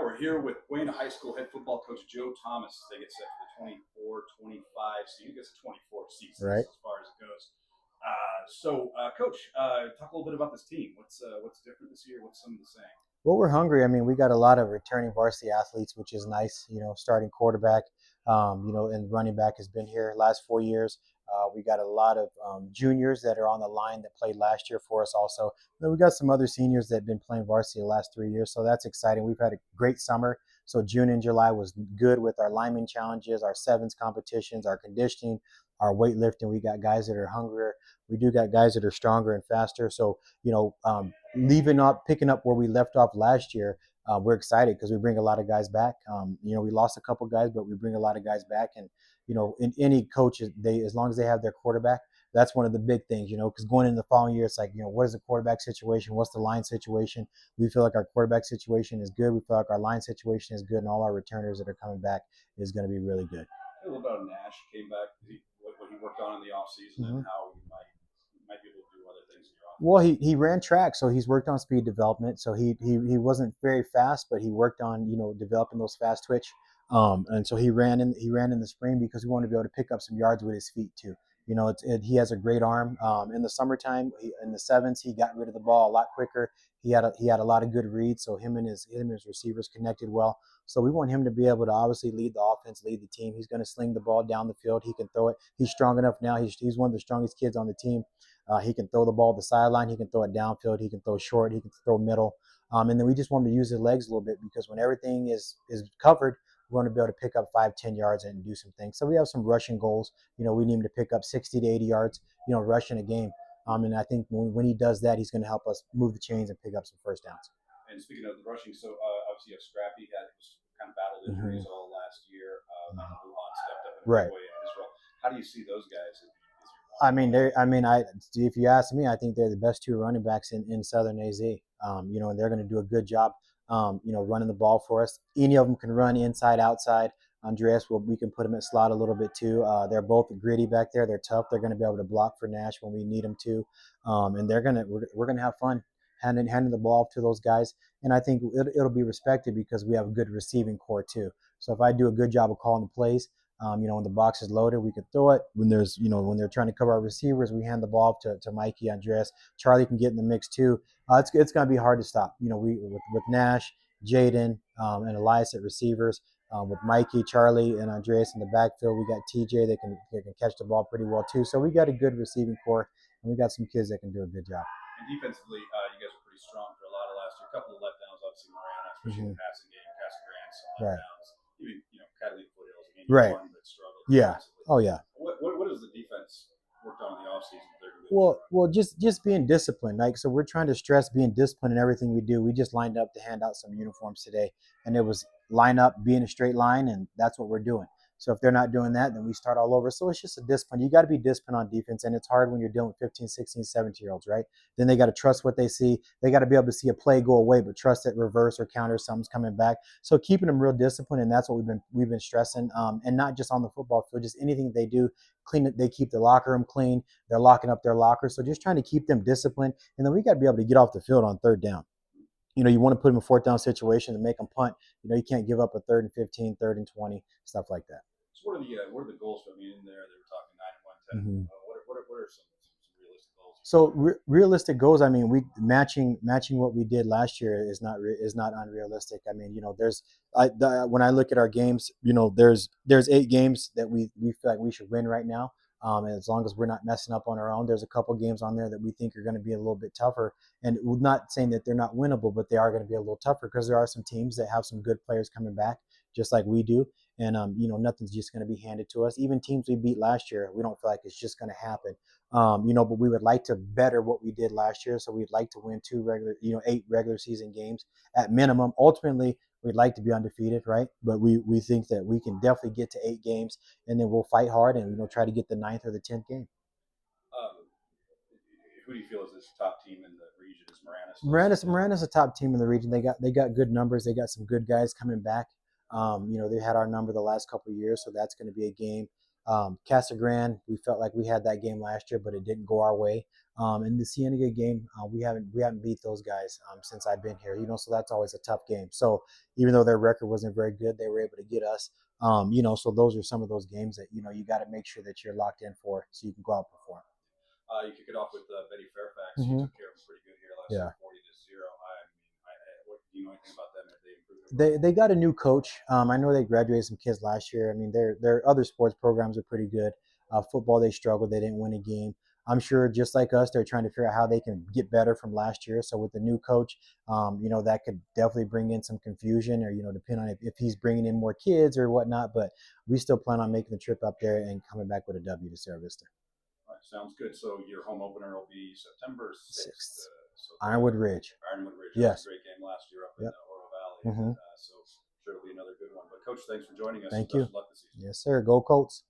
We're here with Buena High School head football coach Joe Thomas as they get set for the 24-25 season. I guess the 24 season Right. as far as it goes. Coach, talk a little bit about this team. What's different this year? What's some of the same? Well, we're hungry. I mean, we got a lot of returning varsity athletes, which is nice. Starting quarterback, and running back has been here last 4 years. We got a lot of juniors that are on the line that played last year for us also. Then we got some other seniors that have been playing varsity the last 3 years, so that's exciting. We've had a great summer. So June and July was good with our lineman challenges, our sevens competitions, our conditioning, our weightlifting. We got guys that are hungrier. We do got guys that are stronger and faster. So leaving up, picking up where we left off last year, we're excited because we bring a lot of guys back. We lost a couple guys, but we bring a lot of guys back. And in any coach, they as long as they have their quarterback, that's one of the big things. Because going into the following year, it's like, what is the quarterback situation? What's the line situation? We feel like our quarterback situation is good. We feel like our line situation is good, and all our returners that are coming back is going to be really good. A little about Nash came back. What he worked on in the offseason and how you might be able to do other things in your Well, offense. he ran track, so he's worked on speed development. So he wasn't very fast, but he worked on developing those fast twitch. And so he ran in the spring because we wanted to be able to pick up some yards with his feet too. He has a great arm. In the summertime, in the sevens, he got rid of the ball a lot quicker. He had a lot of good reads, so him and his receivers connected well. So we want him to be able to obviously lead the offense, lead the team. He's going to sling the ball down the field. He can throw it. He's strong enough now. He's one of the strongest kids on the team. He can throw the ball to the sideline. He can throw it downfield. He can throw short. He can throw middle. And then we just want him to use his legs a little bit because when everything is covered, we want to be able to pick up 5-10 yards and do some things. So we have some rushing goals. We need him to pick up 60 to 80 yards, rushing a game. And I think when he does that, he's going to help us move the chains and pick up some first downs. And speaking of the rushing, so obviously you have Scrappy had was kind of battled injuries all last year. Luhan stepped up in a Right. big way in his role. How do you see those guys as I mean, if you ask me, I think they're the best two running backs in Southern AZ. And they're going to do a good job, running the ball for us. Any of them can run inside, outside. Andreas, we can put him at slot a little bit too. They're both gritty back there. They're tough. They're going to be able to block for Nash when we need them to, and we're going to have fun handing the ball to those guys. And I think it'll be respected because we have a good receiving core too. So if I do a good job of calling the plays, when the box is loaded, we can throw it. When they're trying to cover our receivers, we hand the ball to Mikey, Andres. Charlie can get in the mix too. It's going to be hard to stop. With Nash, Jaden, and Elias at receivers. With Mikey, Charlie, and Andreas in the backfield, we got TJ that can catch the ball pretty well too. So we got a good receiving core, and we got some kids that can do a good job. And defensively, you guys were pretty strong for a lot of last year. A couple of letdowns, obviously Mariana, especially in the passing game, Casa Grande, some Right. letdowns. Even Catalina Foothills, again, Right. one that struggled Yeah. defensively. Oh yeah. What is the defense worked on in the offseason? They're going to be able to Well, just being disciplined. Like, so we're trying to stress being disciplined in everything we do. We just lined up to hand out some uniforms today, and it was line up, be in a straight line, and that's what we're doing. So if they're not doing that, then we start all over. So it's just a discipline. You got to be disciplined on defense, and it's hard when you're dealing with 15, 16, 17-year-olds, right? Then they got to trust what they see. They got to be able to see a play go away, but trust that reverse or counter something's coming back. So keeping them real disciplined, and that's what we've been stressing, and not just on the football field, just anything they do. Clean it. They keep the locker room clean. They're locking up their lockers. So just trying to keep them disciplined. And then we got to be able to get off the field on third down. You want to put them in fourth down situations and make them punt. You can't give up a 3rd and 15, 3rd and 20, stuff like that. So what are the goals? I mean, in there they were talking 9 and 1, 10. What are some realistic goals? So realistic goals. I mean, we matching what we did last year is not unrealistic. I mean, when I look at our games, there's 8 games that we feel like we should win right now. And as long as we're not messing up on our own, there's a couple games on there that we think are going to be a little bit tougher. And we're not saying that they're not winnable, but they are going to be a little tougher because there are some teams that have some good players coming back, just like we do. And nothing's just going to be handed to us. Even teams we beat last year, we don't feel like it's just going to happen. But we would like to better what we did last year. So we'd like to win 8 regular season games at minimum. Ultimately, we'd like to be undefeated, right? But we think that we can definitely get to 8 games, and then we'll fight hard and try to get the 9th or the 10th game. Um, who do you feel is this top team in the region? Is Marana's a top team in the region. They got good numbers. They got some good guys coming back. They had our number the last couple of years, so that's going to be a game. Casa Grande, we felt like we had that game last year, but it didn't go our way. In the Cienega game, we haven't beat those guys since I've been here. So that's always a tough game. So even though their record wasn't very good, they were able to get us. So those are some of those games that you got to make sure that you're locked in for, so you can go out and perform. You kick it off with Betty Fairfax. You Hmm. took care of them pretty good here last Yeah. year, 40-0. What do you know anything about them? Have they improved over They got a new coach. I know they graduated some kids last year. I mean, their other sports programs are pretty good. Football, they struggled. They didn't win a game. I'm sure, just like us, they're trying to figure out how they can get better from last year. So with the new coach, that could definitely bring in some confusion, or depend on if he's bringing in more kids or whatnot. But we still plan on making the trip up there and coming back with a W to Sarah Vista. All right, sounds good. So your home opener will be September 6th. Sixth, So Ironwood Ridge. Ironwood Ridge. That was Yes. a great game last year up in Yep. Oro Valley. Hmm. So sure it'll be another good one. But Coach, thanks for joining us, and Thank best you. of luck this season. Yes, sir. Go Colts.